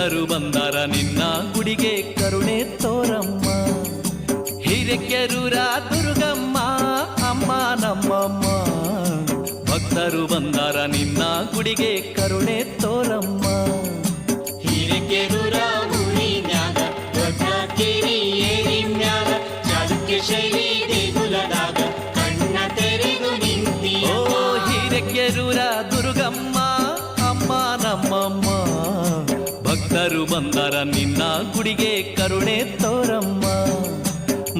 ಭಕ್ತರು ಬಂದಾರ ನಿನ್ನ ಗುಡಿಗೆ ಕರುಣೆ ತೋರಮ್ಮ. ಹಿರೇಕೆರೂರ ದುರ್ಗಮ್ಮ ಅಮ್ಮ ನಮ್ಮಮ್ಮ. ಭಕ್ತರು ಬಂದಾರ ನಿನ್ನ ಗುಡಿಗೆ ಕರುಣೆ ತೋರಮ್ಮ. ಹಿರೇಕೆರೂರ ಊರಿನ್ಯಾಗ ದೊಡ್ಡ ಕೇರಿ ಏರಿನ್ಯಾಗ ಚಾಲುಕ್ಯ ಶೈಲಿ ದೇಗುಲದಾಗ ಕಣ್ಣ ತೆರೆದು ನಿಂತಿಯ. ಓ ಹಿರೇಕೆರೂರ ದುರ್ಗಮ್ಮ ಅಮ್ಮ ನಮ್ಮಮ್ಮ. ಭಕ್ತರು ಬಂದಾರ ನಿನ್ನ ಗುಡಿಗೆ ಕರುಣೆ ತೋರಮ್ಮ.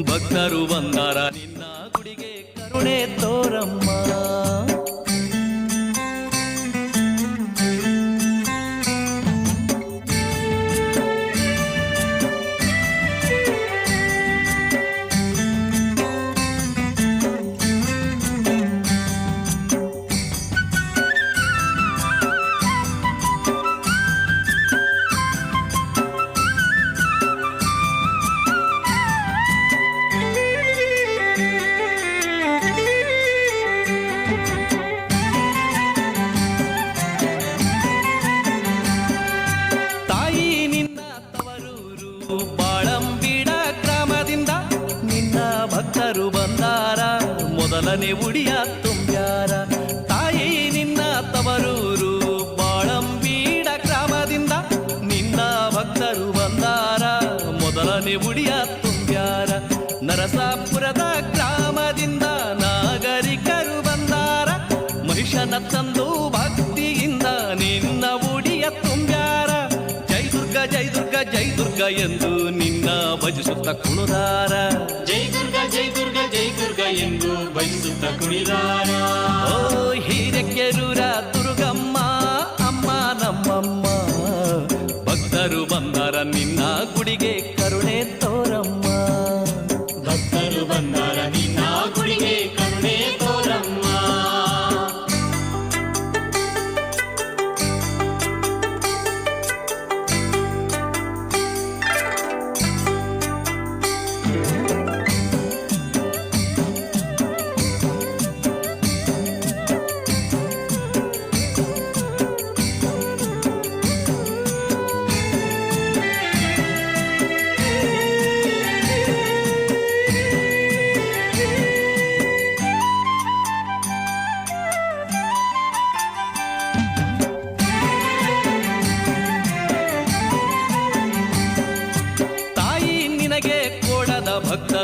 ಭಕ್ತರು ಬಂದಾರ ನಿನ್ನ ಗುಡಿಗೆ ಕರುಣೆ ತೋರಮ್ಮ. ಬಾಳಂಬೀಡ ಗ್ರಾಮದಿಂದ ನಿನ್ನ ಭಕ್ತರು ಬಂದಾರ ಮೊದಲನೇ ಉಡಿಯ ತುಂಬ್ಯಾರ. ತಾಯಿ ನಿನ್ನ ತವರೂರು ಬಾಳಂಬೀಡ ಗ್ರಾಮದಿಂದ ನಿನ್ನ ಭಕ್ತರು ಬಂದಾರ ಮೊದಲನೇ ಉಡಿಯ ತುಂಬ್ಯಾರ. ನರಸಾಪುರದ ಗ್ರಾಮದಿಂದ ನಾಗರಿಕರು ಬಂದಾರ ಮಹಿಷನ ತಂದು ಭಕ್ತಿಯಿಂದ ನಿನ್ನ ಉಡಿಯ ತುಂಬ್ಯಾರ. ಜೈ ದುರ್ಗ ಜೈ ದುರ್ಗ ಎಂದು ನಿನ್ನ ಭಜಿಸುತ್ತ ಕುಣಿದಾರ. ಜೈ ದುರ್ಗ ಜೈ ದುರ್ಗ ಜೈ ದುರ್ಗ ಎಂದು ಭಜಿಸುತ್ತ ಕುಣಿದಾರ. ಓ ಹಿರೇಕೆರೂರ ದುರ್ಗಮ್ಮ ಅಮ್ಮ ನಮ್ಮಮ್ಮ. ಭಕ್ತರು ಬಂದಾರ ನಿನ್ನ ಗುಡಿಗೆ ಕರುಣೆ